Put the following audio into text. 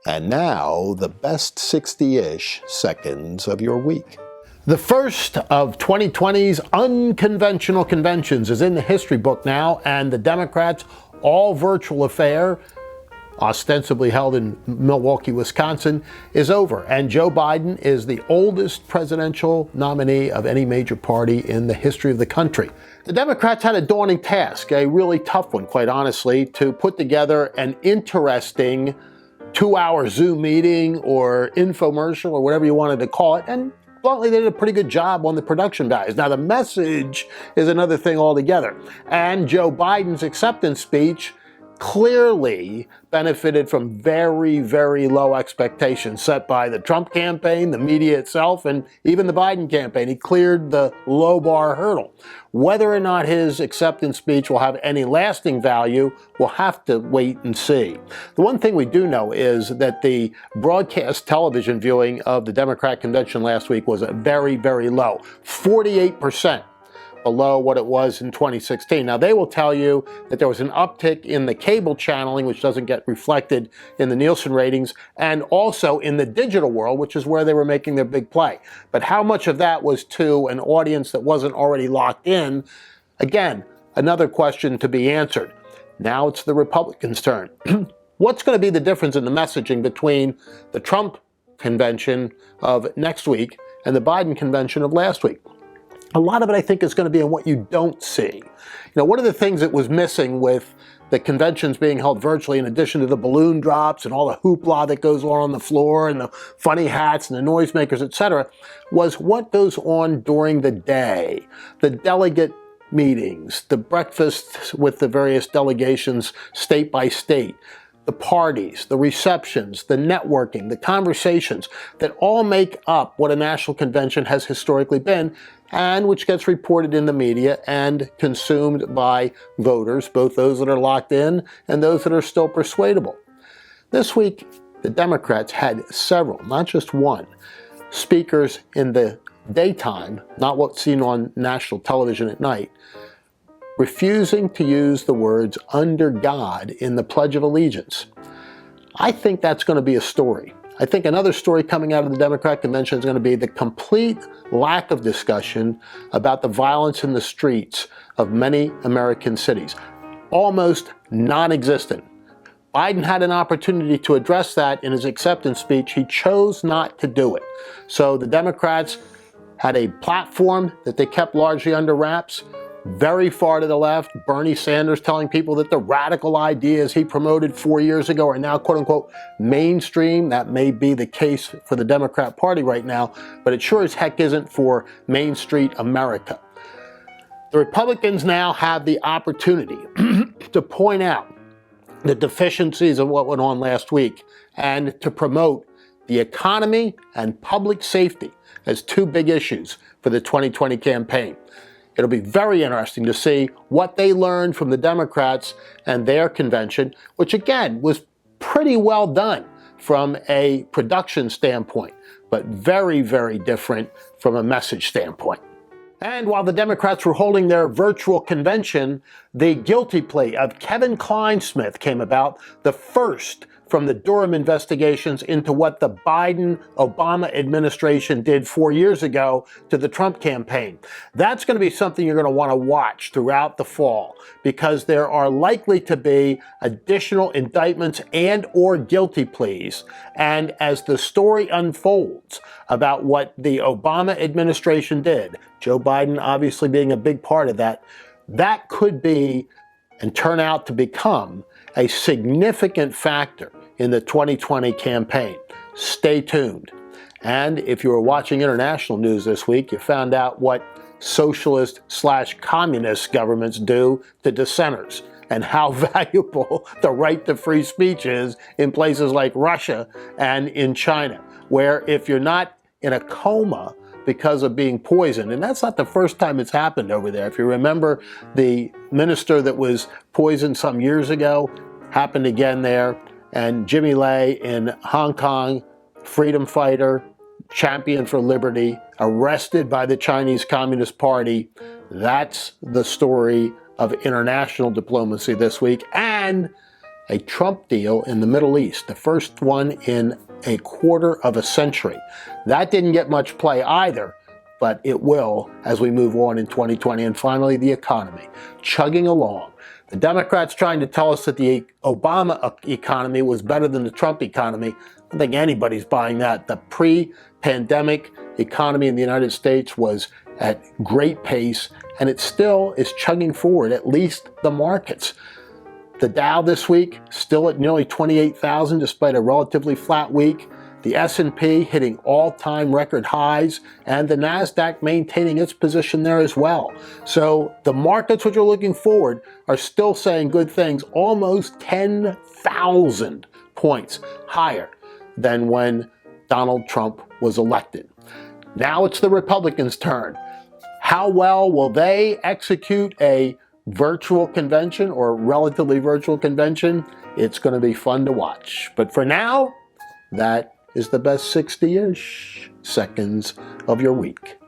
And now, the best 60-ish seconds of your week. The first of 2020's unconventional conventions is in the history book now, and the Democrats' all-virtual affair, ostensibly held in Milwaukee, Wisconsin, is over. And Joe Biden is the oldest presidential nominee of any major party in the history of the country. The Democrats had a daunting task, a really tough one, quite honestly, to put together an interesting 2-hour Zoom meeting or infomercial or whatever you wanted to call it. And bluntly, they did a pretty good job on the production values. Now, the message is another thing altogether. And Joe Biden's acceptance speech clearly benefited from very, very low expectations set by the Trump campaign, the media itself, and even the Biden campaign. He cleared the low bar hurdle. Whether or not his acceptance speech will have any lasting value, we'll have to wait and see. The one thing we do know is that the broadcast television viewing of the Democrat convention last week was very, very low, 48%. Below what it was in 2016. Now, they will tell you that there was an uptick in the cable channeling, which doesn't get reflected in the Nielsen ratings, and also in the digital world, which is where they were making their big play. But how much of that was to an audience that wasn't already locked in? Again, another question to be answered. Now it's the Republicans' turn. What's going to be the difference in the messaging between the Trump convention of next week and the Biden convention of last week? A lot of it, I think, is going to be in what you don't see. You know, one of the things that was missing with the conventions being held virtually, in addition to the balloon drops and all the hoopla that goes on the floor and the funny hats and the noisemakers, etc., was what goes on during the day. The delegate meetings, the breakfasts with the various delegations state by state, the parties, the receptions, the networking, the conversations that all make up what a national convention has historically been, and which gets reported in the media and consumed by voters, both those that are locked in and those that are still persuadable. This week, the Democrats had several, not just one, speakers in the daytime, not what's seen on national television at night, refusing to use the words "under God" in the Pledge of Allegiance. I think that's going to be a story. I think another story coming out of the Democrat convention is going to be the complete lack of discussion about the violence in the streets of many American cities. Almost non-existent. Biden had an opportunity to address that in his acceptance speech. He chose not to do it. So the Democrats had a platform that they kept largely under wraps. Very far to the left, Bernie Sanders telling people that the radical ideas he promoted 4 years ago are now, quote unquote, mainstream. That may be the case for the Democrat Party right now, but it sure as heck isn't for Main Street America. The Republicans now have the opportunity to point out the deficiencies of what went on last week and to promote the economy and public safety as two big issues for the 2020 campaign. It'll be very interesting to see what they learned from the Democrats and their convention, which again was pretty well done from a production standpoint, but very, very different from a message standpoint. And while the Democrats were holding their virtual convention, the guilty plea of Kevin Kleinsmith came about, the first from the Durham investigations into what the Biden-Obama administration did 4 years ago to the Trump campaign. That's going to be something you're going to want to watch throughout the fall, because there are likely to be additional indictments and or guilty pleas. And as the story unfolds about what the Obama administration did, Joe Biden obviously being a big part of that, that could be and turn out to become a significant factor in the 2020 campaign. Stay tuned. And if you were watching international news this week, you found out what socialist/communist governments do to dissenters and how valuable the right to free speech is in places like Russia and in China, where if you're not in a coma because of being poisoned, and that's not the first time it's happened over there. If you remember the minister that was poisoned some years ago, happened again there. And Jimmy Lai in Hong Kong, freedom fighter, champion for liberty, arrested by the Chinese Communist Party. That's the story of international diplomacy this week. And a Trump deal in the Middle East, the first one in a quarter of a century. That didn't get much play either, but it will as we move on in 2020. And finally, the economy, chugging along. The Democrats trying to tell us that the Obama economy was better than the Trump economy. I don't think anybody's buying that. The pre-pandemic economy in the United States was at great pace, and it still is chugging forward, at least the markets. The Dow this week still at nearly 28,000 despite a relatively flat week. The S&P hitting all-time record highs, and the NASDAQ maintaining its position there as well. So the markets which are looking forward are still saying good things, almost 10,000 points higher than when Donald Trump was elected. Now it's the Republicans' turn. How well will they execute a virtual convention or relatively virtual convention? It's going to be fun to watch. But for now, that is the best 60-ish seconds of your week.